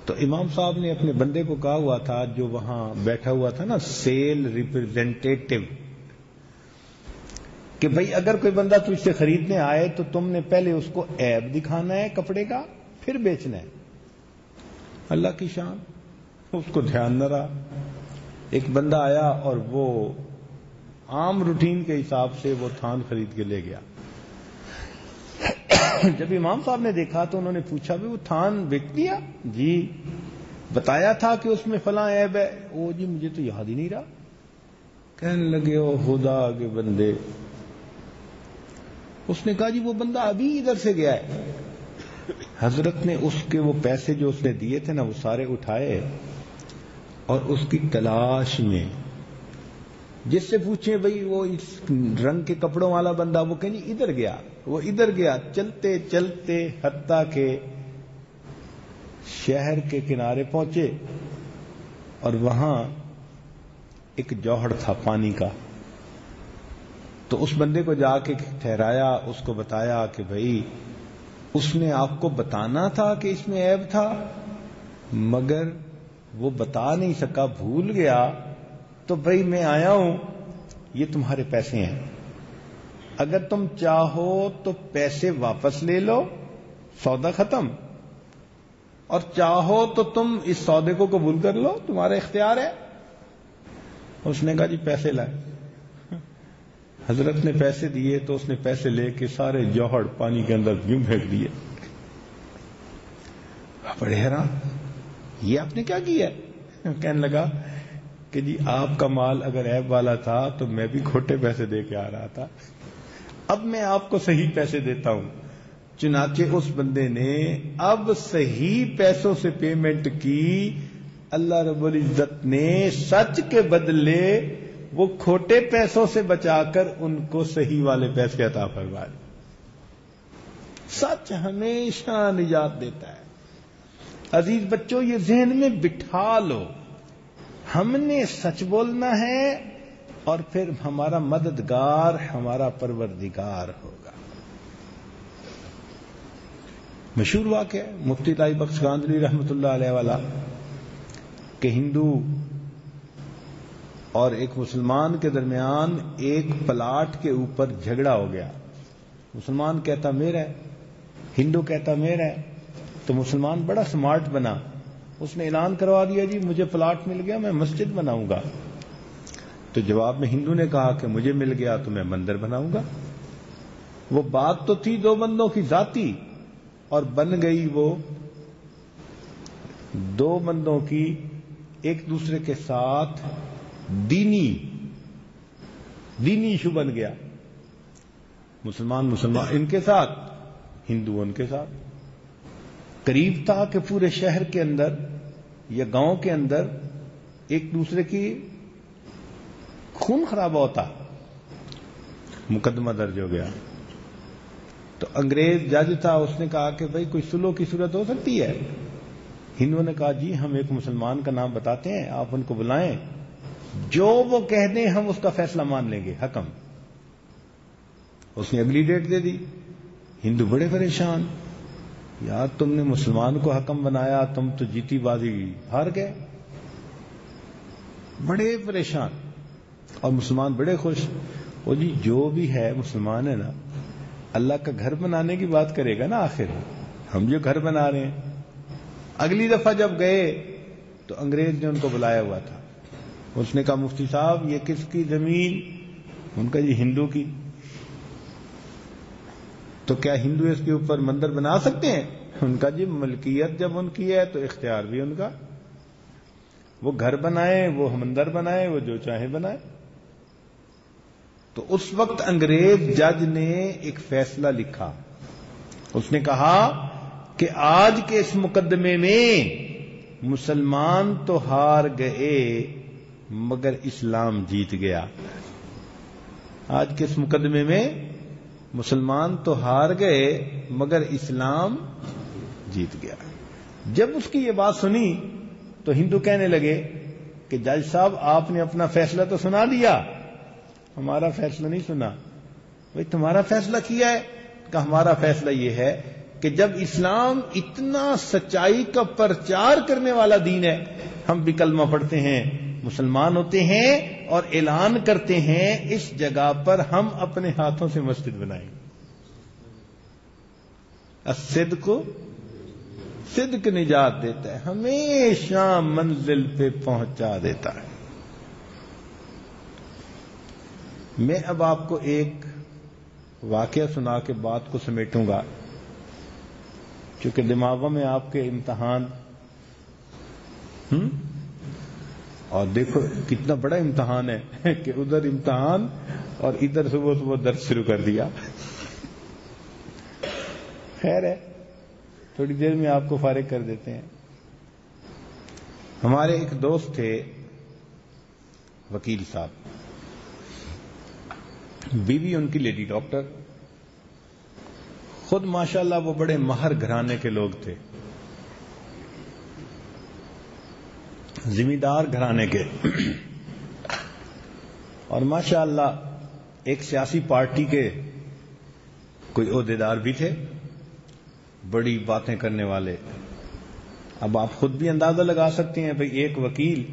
تو امام صاحب نے اپنے بندے کو کہا ہوا تھا جو وہاں بیٹھا ہوا تھا نا، سیل ریپرزینٹیٹو، کہ بھئی اگر کوئی بندہ تجھ سے خریدنے آئے تو تم نے پہلے اس کو عیب دکھانا ہے کپڑے کا، پھر بیچنا ہے۔ اللہ کی شان، اس کو دھیان نہ رہا۔ ایک بندہ آیا اور وہ عام روٹین کے حساب سے وہ تھان خرید کے لے گیا۔ جب امام صاحب نے دیکھا تو انہوں نے پوچھا بھی وہ تھان بیچ دیا؟ جی۔ بتایا تھا کہ اس میں فلاں عیب ہے؟ او جی مجھے تو یاد ہی نہیں رہا۔ کہنے لگے او خدا کے بندے، اس نے کہا جی وہ بندہ ابھی ادھر سے گیا ہے۔ حضرت نے اس کے وہ پیسے جو اس نے دیے تھے نا وہ سارے اٹھائے، اور اس کی تلاش میں جس سے پوچھیں بھئی وہ اس رنگ کے کپڑوں والا بندہ، وہ کہیں جی ادھر گیا، وہ ادھر گیا، چلتے چلتے حتیٰ کہ شہر کے کنارے پہنچے، اور وہاں ایک جوہر تھا پانی کا۔ تو اس بندے کو جا کے ٹھہرایا، اس کو بتایا کہ بھئی اس نے آپ کو بتانا تھا کہ اس میں عیب تھا، مگر وہ بتا نہیں سکا، بھول گیا، تو بھئی میں آیا ہوں، یہ تمہارے پیسے ہیں، اگر تم چاہو تو پیسے واپس لے لو، سودا ختم، اور چاہو تو تم اس سودے کو قبول کر لو، تمہارا اختیار ہے۔ اس نے کہا جی پیسے لائے۔ حضرت نے پیسے دیے تو اس نے پیسے لے کے سارے جوہر پانی کے اندر یوں پھینک دیے۔ بڑے حیران، یہ آپ نے کیا کیا؟ کہنے لگا کہ جی آپ کا مال اگر عیب والا تھا تو میں بھی کھوٹے پیسے دے کے آ رہا تھا، اب میں آپ کو صحیح پیسے دیتا ہوں۔ چنانچہ اس بندے نے اب صحیح پیسوں سے پیمنٹ کی، اللہ رب العزت نے سچ کے بدلے وہ کھوٹے پیسوں سے بچا کر ان کو صحیح والے پیسے عطا فرمائے۔ سچ ہمیشہ نجات دیتا ہے۔ عزیز بچوں، یہ ذہن میں بٹھا لو، ہم نے سچ بولنا ہے اور پھر ہمارا مددگار ہمارا پروردگار ہوگا۔ مشہور واقعہ ہے مفتی لائی بخش گاندھلی رحمۃ اللہ علیہ والا، کہ ہندو اور ایک مسلمان کے درمیان ایک پلاٹ کے اوپر جھگڑا ہو گیا۔ مسلمان کہتا میرا ہے، ہندو کہتا میرا ہے۔ تو مسلمان بڑا سمارٹ بنا، اس نے اعلان کروا دیا جی مجھے پلاٹ مل گیا، میں مسجد بناؤں گا۔ تو جواب میں ہندو نے کہا کہ مجھے مل گیا تو میں مندر بناؤں گا۔ وہ بات تو تھی دو بندوں کی ذاتی، اور بن گئی وہ دو بندوں کی ایک دوسرے کے ساتھ دینی ایشو بن گیا۔ مسلمان ان کے ساتھ، ہندو ان کے ساتھ۔ قریب تھا کہ پورے شہر کے اندر یا گاؤں کے اندر ایک دوسرے کی خون خرابہ ہوتا، مقدمہ درج ہو گیا۔ تو انگریز جج تھا، اس نے کہا کہ بھئی کوئی سلو کی صورت ہو سکتی ہے؟ ہندوؤں نے کہا جی ہم ایک مسلمان کا نام بتاتے ہیں، آپ ان کو بلائیں، جو وہ کہہ دیں ہم اس کا فیصلہ مان لیں گے، حکم۔ اس نے اگلی ڈیٹ دے دی۔ ہندو بڑے پریشان، یار تم نے مسلمان کو حکم بنایا, تم تو جیتی بازی ہار گئے. بڑے پریشان, اور مسلمان بڑے خوش. وہ جی جو بھی ہے مسلمان ہے نا, اللہ کا گھر بنانے کی بات کرے گا نا آخر, ہم جو گھر بنا رہے ہیں. اگلی دفعہ جب گئے تو انگریز نے ان کو بلایا ہوا تھا. اس نے کہا مفتی صاحب یہ کس کی زمین؟ ان کا جی ہندو کی. تو کیا ہندو اس کے اوپر مندر بنا سکتے ہیں؟ ان کا جی ملکیت جب ان کی ہے تو اختیار بھی ان کا, وہ گھر بنائے, وہ مندر بنائے, وہ جو چاہے بنائے. تو اس وقت انگریز جج نے ایک فیصلہ لکھا. اس نے کہا کہ آج کے اس مقدمے میں مسلمان تو ہار گئے مگر اسلام جیت گیا. آج کے اس مقدمے میں مسلمان تو ہار گئے مگر اسلام جیت گیا. جب اس کی یہ بات سنی تو ہندو کہنے لگے کہ جج صاحب آپ نے اپنا فیصلہ تو سنا دیا, ہمارا فیصلہ نہیں سنا. بھائی تمہارا فیصلہ کیا ہے؟ کہ ہمارا فیصلہ یہ ہے کہ جب اسلام اتنا سچائی کا پرچار کرنے والا دین ہے, ہم بھی کلمہ پڑھتے ہیں, مسلمان ہوتے ہیں اور اعلان کرتے ہیں اس جگہ پر ہم اپنے ہاتھوں سے مسجد بنائیں. الصدق صدق نجات دیتا ہے, ہمیشہ منزل پہ پہنچا دیتا ہے. میں اب آپ کو ایک واقعہ سنا کے بات کو سمیٹوں گا, کیونکہ دماغوں میں آپ کے امتحان اور دیکھو کتنا بڑا امتحان ہے کہ ادھر امتحان اور ادھر صبح صبح درس شروع کر دیا. خیر ہے, تھوڑی دیر میں آپ کو فارغ کر دیتے ہیں. ہمارے ایک دوست تھے وکیل صاحب, بیوی ان کی لیڈی ڈاکٹر, خود ماشاءاللہ وہ بڑے ماہر گھرانے کے لوگ تھے, زمیندار گھرانے کے, اور ماشاءاللہ ایک سیاسی پارٹی کے کوئی عہدیدار بھی تھے, بڑی باتیں کرنے والے. اب آپ خود بھی اندازہ لگا سکتے ہیں بھئی ایک وکیل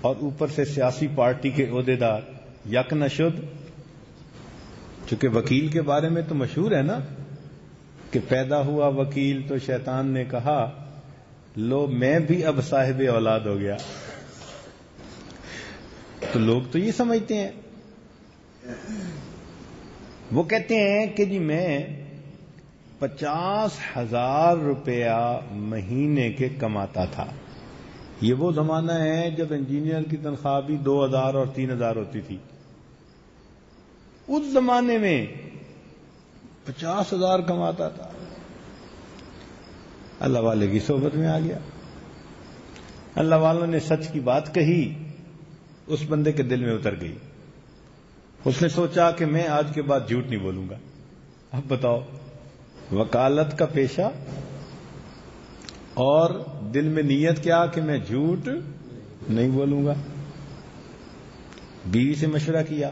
اور اوپر سے سیاسی پارٹی کے عہدیدار, یک نہ شد. چونکہ وکیل کے بارے میں تو مشہور ہے نا کہ پیدا ہوا وکیل تو شیطان نے کہا لو میں بھی اب صاحب اولاد ہو گیا. تو لوگ تو یہ سمجھتے ہیں, وہ کہتے ہیں کہ جی میں 50,000 روپیہ مہینے کے کماتا تھا. یہ وہ زمانہ ہے جب انجینئر کی تنخواہ بھی 2,000 اور 3,000 ہوتی تھی. اس زمانے میں 50,000 کماتا تھا. اللہ والے کی صحبت میں آ گیا, اللہ والوں نے سچ کی بات کہی, اس بندے کے دل میں اتر گئی. اس نے سوچا کہ میں آج کے بعد جھوٹ نہیں بولوں گا. اب بتاؤ, وکالت کا پیشہ اور دل میں نیت کیا کہ میں جھوٹ نہیں بولوں گا. بیوی سے مشورہ کیا,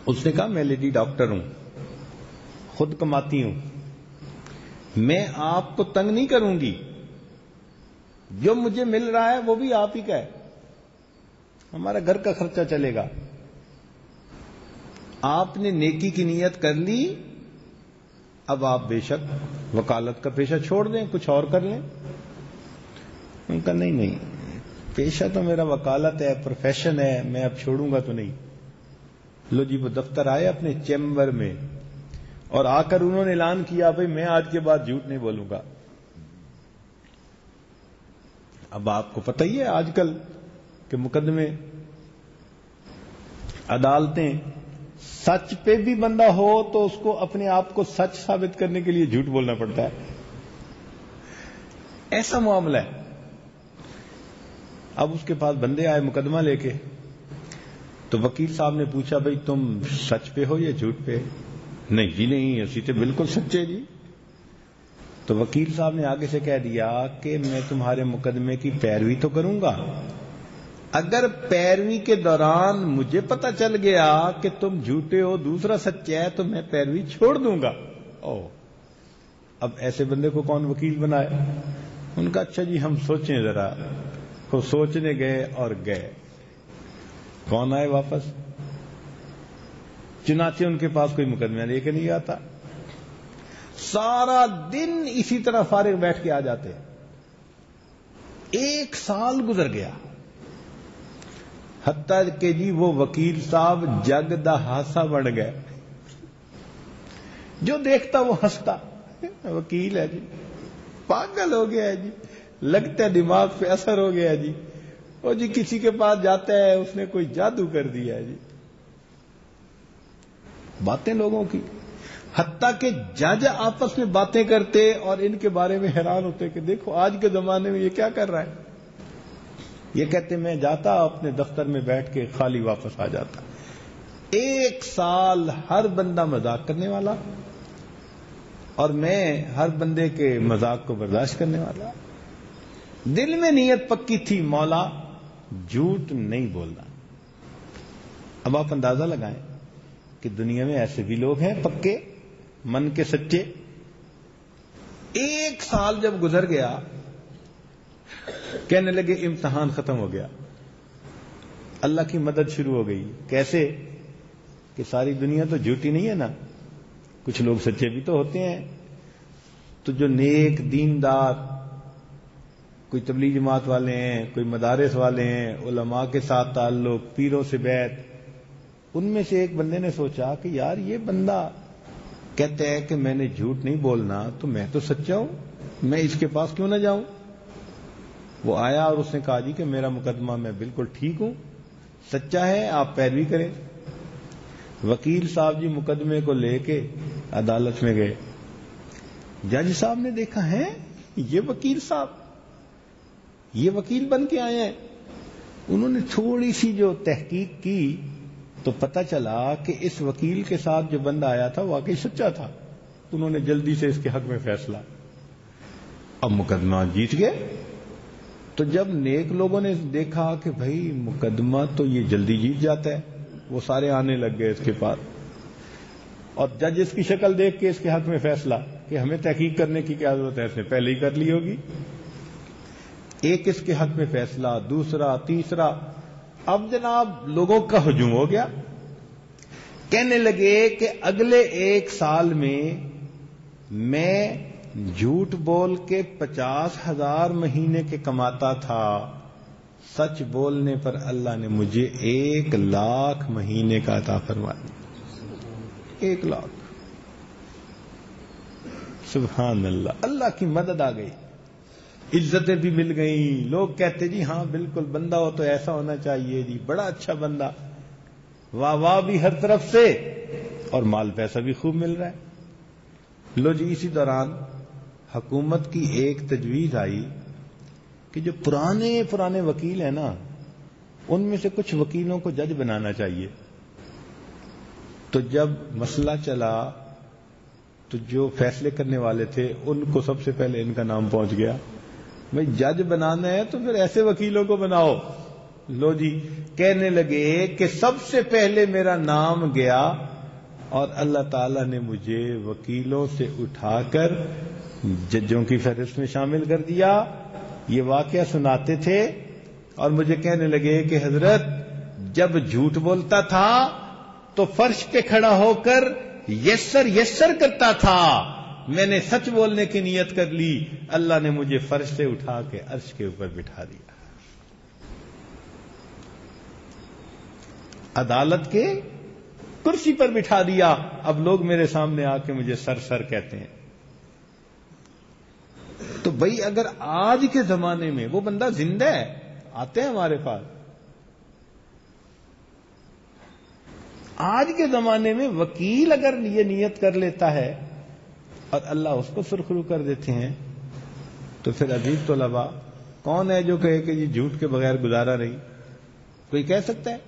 اس نے کہا میں لیڈی ڈاکٹر ہوں, خود کماتی ہوں, میں آپ کو تنگ نہیں کروں گی, جو مجھے مل رہا ہے وہ بھی آپ ہی کا ہے, ہمارا گھر کا خرچہ چلے گا. آپ نے نیکی کی نیت کر لی, اب آپ بے شک وکالت کا پیشہ چھوڑ دیں, کچھ اور کر لیں. ان کا نہیں, پیشہ تو میرا وکالت ہے, پروفیشن ہے, میں اب چھوڑوں گا تو نہیں. لو جی, وہ دفتر آئے اپنے چیمبر میں اور آ کر انہوں نے اعلان کیا بھئی میں آج کے بعد جھوٹ نہیں بولوں گا. اب آپ کو پتہ ہی ہے آج کل کہ مقدمے, عدالتیں, سچ پہ بھی بندہ ہو تو اس کو اپنے آپ کو سچ ثابت کرنے کے لیے جھوٹ بولنا پڑتا ہے. ایسا معاملہ ہے. اب اس کے پاس بندے آئے مقدمہ لے کے, تو وکیل صاحب نے پوچھا بھئی تم سچ پہ ہو یا جھوٹ پہ؟ نہیں جی نہیں, اسی تو بالکل سچے جی. تو وکیل صاحب نے آگے سے کہہ دیا کہ میں تمہارے مقدمے کی پیروی تو کروں گا, اگر پیروی کے دوران مجھے پتا چل گیا کہ تم جھوٹے ہو دوسرا سچا ہے تو میں پیروی چھوڑ دوں گا. اب ایسے بندے کو کون وکیل بنائے؟ ان کا اچھا جی ہم سوچیں ذرا. وہ سوچنے گئے اور گئے. کون آئے واپس؟ چنانچہ ان کے پاس کوئی مقدمہ لے کے نہیں آتا. سارا دن اسی طرح فارغ بیٹھ کے آ جاتے. 1 سال گزر گیا، حتیٰ کہ جی وہ وکیل صاحب جگ دا ہاسا بن گئے. جو دیکھتا وہ ہنستا. وکیل ہے جی، پاگل ہو گیا ہے جی، لگتا ہے دماغ پہ اثر ہو گیا ہے جی، وہ جی کسی کے پاس جاتا ہے اس نے کوئی جادو کر دیا ہے جی. باتیں لوگوں کی، حتیٰ کہ جج آپس میں باتیں کرتے اور ان کے بارے میں حیران ہوتے کہ دیکھو آج کے زمانے میں یہ کیا کر رہا ہے. یہ کہتے میں جاتا اپنے دفتر میں بیٹھ کے خالی واپس آ جاتا. 1 سال ہر بندہ مذاق کرنے والا اور میں ہر بندے کے مذاق کو برداشت کرنے والا. دل میں نیت پکی تھی مولا جھوٹ نہیں بولنا. اب آپ اندازہ لگائیں کہ دنیا میں ایسے بھی لوگ ہیں پکے من کے سچے. 1 سال جب گزر گیا کہنے لگے امتحان ختم ہو گیا، اللہ کی مدد شروع ہو گئی. کیسے کہ ساری دنیا تو جھوٹی نہیں ہے نا، کچھ لوگ سچے بھی تو ہوتے ہیں. تو جو نیک دیندار، کوئی تبلیغ جماعت والے ہیں، کوئی مدارس والے ہیں، علماء کے ساتھ تعلق، پیروں سے بیعت، ان میں سے ایک بندے نے سوچا کہ یار یہ بندہ کہتا ہے کہ میں نے جھوٹ نہیں بولنا، تو میں تو سچا ہوں، میں اس کے پاس کیوں نہ جاؤں. وہ آیا اور اس نے کہا جی کہ میرا مقدمہ میں بالکل ٹھیک ہوں، سچا ہے، آپ پیروی کریں. وکیل صاحب جی مقدمے کو لے کے عدالت میں گئے. جج صاحب نے دیکھا ہے یہ وکیل صاحب، یہ وکیل بن کے آئے ہیں. انہوں نے تھوڑی سی جو تحقیق کی تو پتہ چلا کہ اس وکیل کے ساتھ جو بندہ آیا تھا واقعی سچا تھا. انہوں نے جلدی سے اس کے حق میں فیصلہ. اب مقدمہ جیت گئے. تو جب نیک لوگوں نے دیکھا کہ بھائی مقدمہ تو یہ جلدی جیت جاتا ہے، وہ سارے آنے لگ گئے اس کے پاس. اور جج اس کی شکل دیکھ کے اس کے حق میں فیصلہ کہ ہمیں تحقیق کرنے کی کیا ضرورت ہے، اس نے پہلے ہی کر لی ہوگی. ایک اس کے حق میں فیصلہ، دوسرا، تیسرا. اب جناب لوگوں کا ہجوم ہو گیا. کہنے لگے کہ اگلے 1 سال میں جھوٹ بول کے 50,000 مہینے کے کماتا تھا، سچ بولنے پر اللہ نے مجھے 1,00,000 مہینے کا عطا فرمایا. 1,00,000. سبحان اللہ. اللہ کی مدد آ گئی، عزتیں بھی مل گئیں. لوگ کہتے جی ہاں بالکل بندہ ہو تو ایسا ہونا چاہیے جی، بڑا اچھا بندہ، واہ واہ بھی ہر طرف سے اور مال پیسہ بھی خوب مل رہا ہے. لو جی اسی دوران حکومت کی ایک تجویز آئی کہ جو پرانے وکیل ہیں نا ان میں سے کچھ وکیلوں کو جج بنانا چاہیے. تو جب مسئلہ چلا تو جو فیصلے کرنے والے تھے ان کو سب سے پہلے ان کا نام پہنچ گیا. بھائی جج بنانا ہے تو پھر ایسے وکیلوں کو بناؤ. لو جی کہنے لگے کہ سب سے پہلے میرا نام گیا اور اللہ تعالی نے مجھے وکیلوں سے اٹھا کر ججوں کی فہرست میں شامل کر دیا. یہ واقعہ سناتے تھے اور مجھے کہنے لگے کہ حضرت جب جھوٹ بولتا تھا تو فرش پہ کھڑا ہو کر یسر کرتا تھا، میں نے سچ بولنے کی نیت کر لی، اللہ نے مجھے فرش سے اٹھا کے عرش کے اوپر بٹھا دیا، عدالت کے کرسی پر بٹھا دیا. اب لوگ میرے سامنے آ کے مجھے سر کہتے ہیں. تو بھائی اگر آج کے زمانے میں وہ بندہ زندہ ہے، آتے ہیں ہمارے پاس، آج کے زمانے میں وکیل اگر یہ نیت کر لیتا ہے اور اللہ اس کو سرخرو کر دیتے ہیں، تو پھر عزیز طلباء کون ہے جو کہے کہ یہ جھوٹ کے بغیر گزارا نہیں؟ کوئی کہہ سکتا ہے؟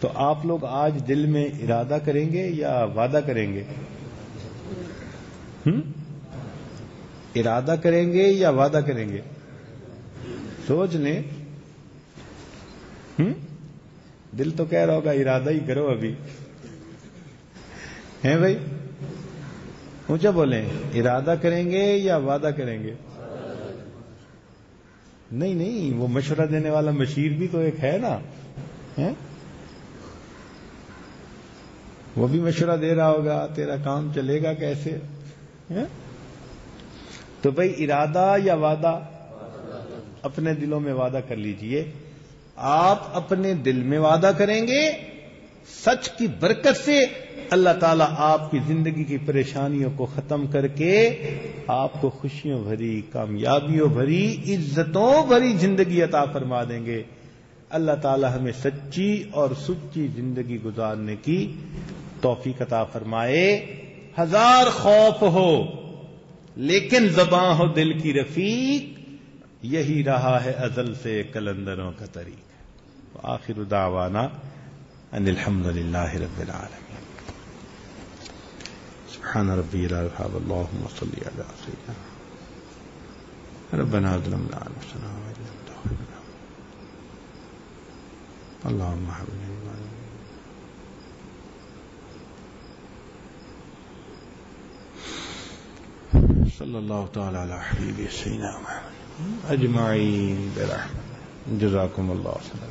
تو آپ لوگ آج دل میں ارادہ کریں گے یا وعدہ کریں گے؟ ارادہ کریں گے یا وعدہ کریں گے؟ سوچ لیں. دل تو کہہ رہا ہوگا ارادہ ہی کرو ابھی، ہیں بھائی؟ اونچا بولیں، ارادہ کریں گے یا وعدہ کریں گے؟ نہیں، وہ مشورہ دینے والا مشیر بھی تو ایک ہے نا، وہ بھی مشورہ دے رہا ہوگا، تیرا کام چلے گا کیسے؟ تو بھائی ارادہ یا وعدہ؟ اپنے دلوں میں وعدہ کر لیجئے، آپ اپنے دل میں وعدہ کریں گے، سچ کی برکت سے اللہ تعالیٰ آپ کی زندگی کی پریشانیوں کو ختم کر کے آپ کو خوشیوں بھری، کامیابیوں بھری، عزتوں بھری زندگی عطا فرما دیں گے۔ اللہ تعالیٰ ہمیں سچی اور سچی زندگی گزارنے کی توفیق عطا فرمائے۔ ہزار خوف ہو لیکن زباں ہو دل کی رفیق، یہی رہا ہے ازل سے کلندروں کا طریق۔ آخر دعوانا ان الحمد للہ رب العالمین۔ سبحان ربی العظیم، اللہم صلی علی سیدنا ربنا ظلمنا انفسنا وإن لم تغفر لنا اللهم هب لنا صلی اللہ تعالی علی حبیبی سیدنا محمد اجمعین برحمتہ۔ جزاکم اللہ خیرا۔